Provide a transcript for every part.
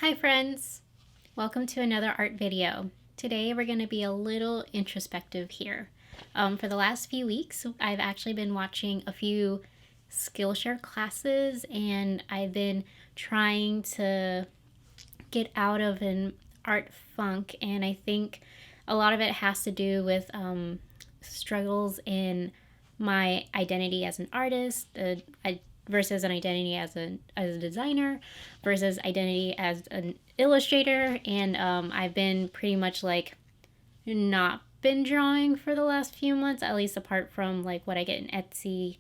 Hi friends! Welcome to another art video. Today we're going to be a little introspective here. For the last few weeks, I've actually been watching a few Skillshare classes and I've been trying to get out of an art funk, and I think a lot of it has to do with struggles in my identity as an artist, versus an identity as a designer versus identity as an illustrator. And I've been pretty much like not been drawing for the last few months, at least apart from like what I get in Etsy,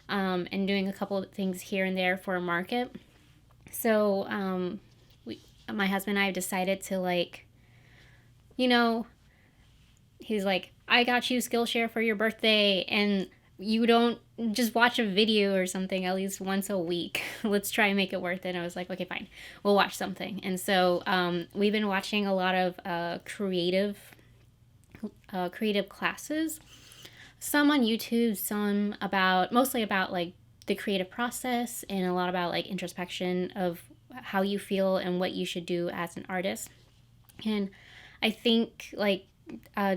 and doing a couple of things here and there for a market. So my husband and I have decided to he's like, I got you Skillshare for your birthday, and you don't just watch a video or something at least once a week. Let's try and make it worth it. And I was like, okay, fine, we'll watch something. And so we've been watching a lot of creative classes, some on YouTube, some mostly about like the creative process, and a lot about like introspection of how you feel and what you should do as an artist. And I think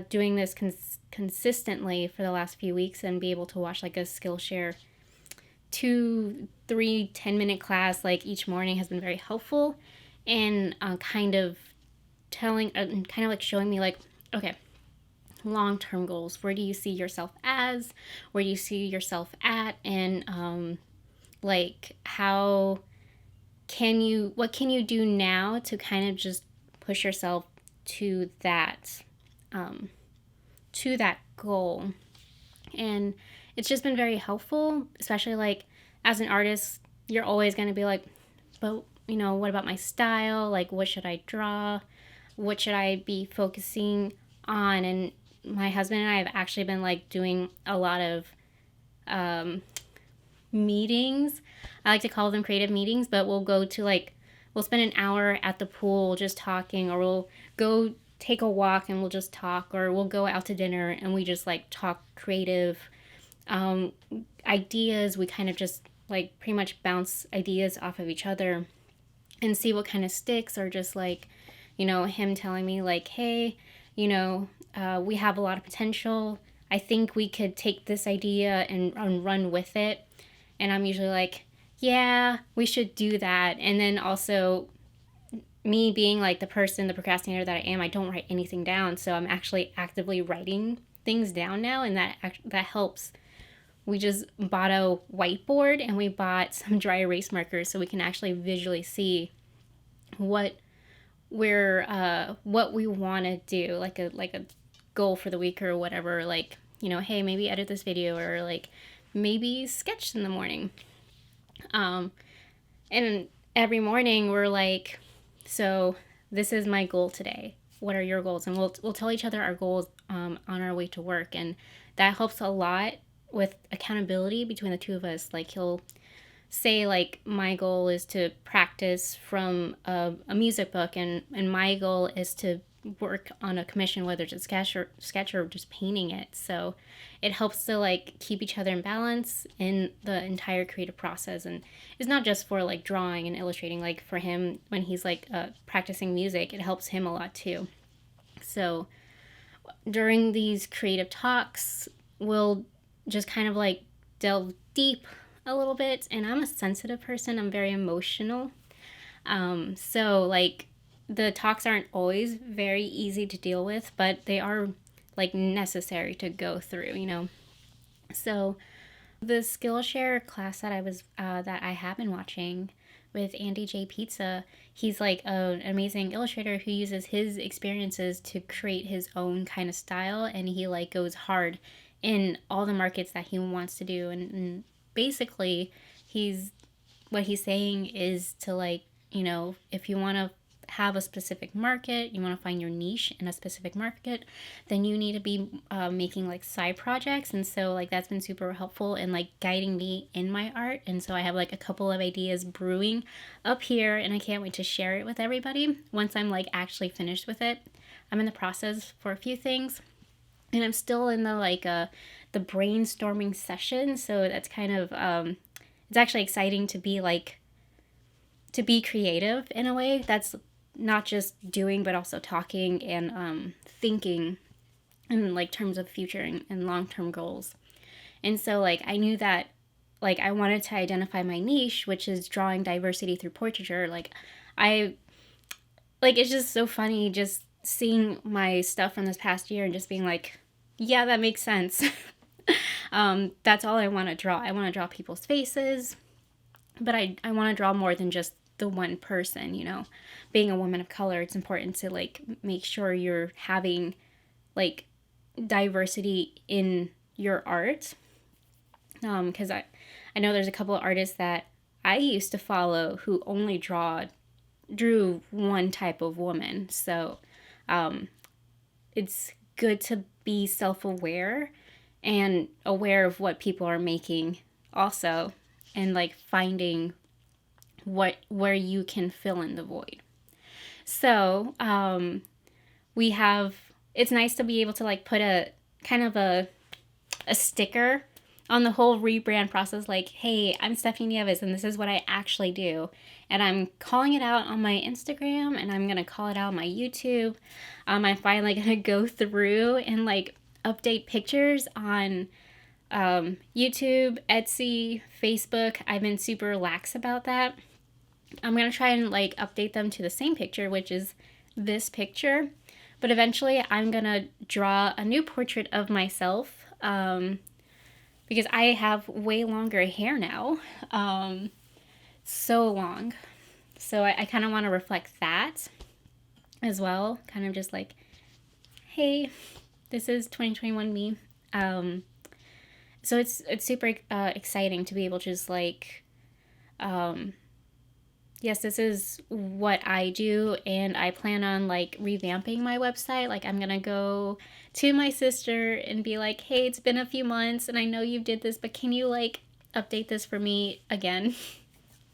doing this consistently for the last few weeks and be able to watch like a Skillshare 2, 3, 10-minute class like each morning has been very helpful, and kind of showing me like, okay, long-term goals. Where do you see yourself as? Where do you see yourself at? And what can you do now to kind of just push yourself to that goal. And it's just been very helpful, especially like as an artist, you're always going to be like, but what about my style? Like, what should I draw? What should I be focusing on? And my husband and I have actually been like doing a lot of meetings. I like to call them creative meetings, but we'll spend an hour at the pool just talking, or we'll go take a walk and we'll just talk, or we'll go out to dinner and we just like talk creative ideas. We kind of just like pretty much bounce ideas off of each other and see what kind of sticks, or just like, him telling me like, hey, we have a lot of potential. I think we could take this idea and run with it. And I'm usually like, yeah, we should do that. And then also, me being like the procrastinator that I am, I don't write anything down. So I'm actually actively writing things down now, and that helps. We just bought a whiteboard and we bought some dry erase markers so we can actually visually see what we want to do, like a goal for the week or whatever. Like, hey, maybe edit this video, or like maybe sketch in the morning. And every morning we're like, so this is my goal today. What are your goals? And we'll tell each other our goals on our way to work, and that helps a lot with accountability between the two of us. Like, he'll say like, my goal is to practice from a music book, and my goal is to work on a commission, whether it's a sketch or just painting it. So it helps to like keep each other in balance in the entire creative process. And it's not just for like drawing and illustrating. Like for him, when he's like practicing music, it helps him a lot too. So during these creative talks, we'll just kind of like delve deep a little bit. And I'm a sensitive person, I'm very emotional. So like, the talks aren't always very easy to deal with, but they are like necessary to go through. So the Skillshare class that I have been watching with Andy J. Pizza, he's like an amazing illustrator who uses his experiences to create his own kind of style, and he like goes hard in all the markets that he wants to do. And basically, what he's saying is to like, if you want to have a specific market, you want to find your niche in a specific market, then you need to be making like side projects. And so like, that's been super helpful in like guiding me in my art. And so I have like a couple of ideas brewing up here, and I can't wait to share it with everybody once I'm like actually finished with it. I'm in the process for a few things, and I'm still in the brainstorming session. So that's kind of it's actually exciting to be creative in a way. That's not just doing, but also talking and thinking in like terms of future and long-term goals. And so like I knew that like I wanted to identify my niche, which is drawing diversity through portraiture. I it's just so funny just seeing my stuff from this past year and just being like, yeah, that makes sense. That's all I want to draw. I want to draw people's faces, but I want to draw more than just the one person, you know. Being a woman of color, it's important to like make sure you're having like diversity in your art. Because I know there's a couple of artists that I used to follow who only drew one type of woman. So it's good to be self-aware and aware of what people are making also, and like finding where you can fill in the void. So we have, it's nice to be able to like put a kind of a sticker on the whole rebrand process, like, hey, I'm Stephanie Nieves and this is what I actually do. And I'm calling it out on my Instagram, and I'm going to call it out on my YouTube. I'm finally going to go through and like update pictures on YouTube, Etsy, Facebook. I've been super lax about that. I'm going to try and like update them to the same picture, which is this picture. But eventually I'm going to draw a new portrait of myself because I have way longer hair now. So long. So I kind of want to reflect that as well. Kind of just like, hey, this is 2021 me. So it's super exciting to be able to just like, yes, this is what I do, and I plan on like revamping my website. Like I'm gonna go to my sister and be like, hey, it's been a few months and I know you did this, but can you like update this for me again?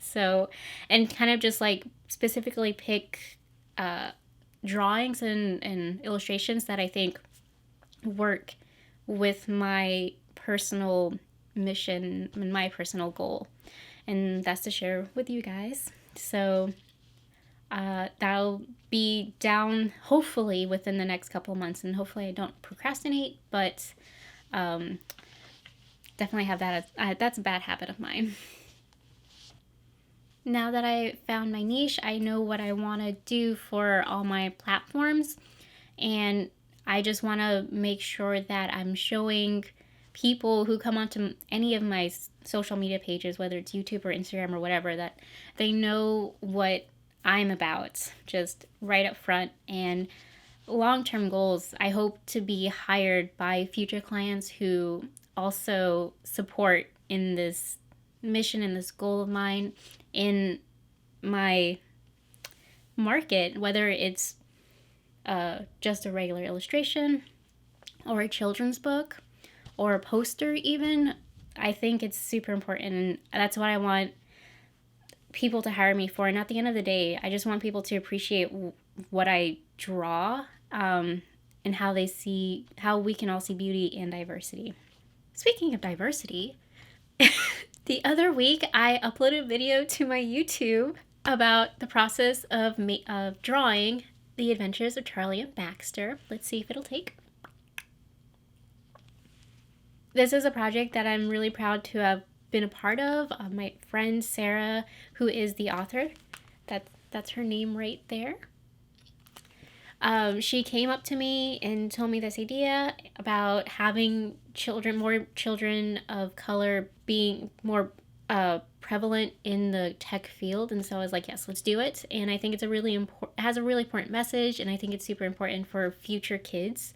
So, and kind of just like specifically pick drawings and illustrations that I think work with my personal mission and my personal goal. And that's to share with you guys. So that'll be down hopefully within the next couple of months, and hopefully I don't procrastinate, but definitely have that as, that's a bad habit of mine. Now that I found my niche, I know what I want to do for all my platforms, and I just want to make sure that I'm showing people who come onto any of my social media pages, whether it's YouTube or Instagram or whatever, that they know what I'm about, just right up front. And long-term goals, I hope to be hired by future clients who also support in this mission and this goal of mine in my market, whether it's just a regular illustration or a children's book or a poster even. I think it's super important, and that's what I want people to hire me for. And at the end of the day, I just want people to appreciate what I draw, and how we can all see beauty and diversity. Speaking of diversity, the other week I uploaded a video to my YouTube about the process of drawing The Adventures of Charlie and Baxter. Let's see if it'll take. This is a project that I'm really proud to have been a part of. My friend Sarah, who is the author, that's her name right there. She came up to me and told me this idea about having more children of color being more prevalent in the tech field. And so I was like, yes, let's do it. And I think it's it has a really important message, and I think it's super important for future kids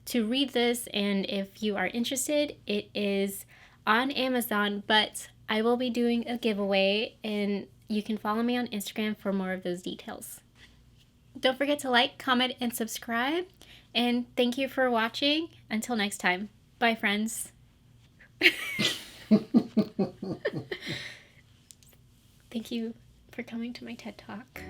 to read this. And if you are interested, it is on Amazon, but I will be doing a giveaway, and you can follow me on Instagram for more of those details. Don't forget to like, comment, and subscribe. And thank you for watching. Until next time. Bye, friends. Thank you for coming to my TED Talk.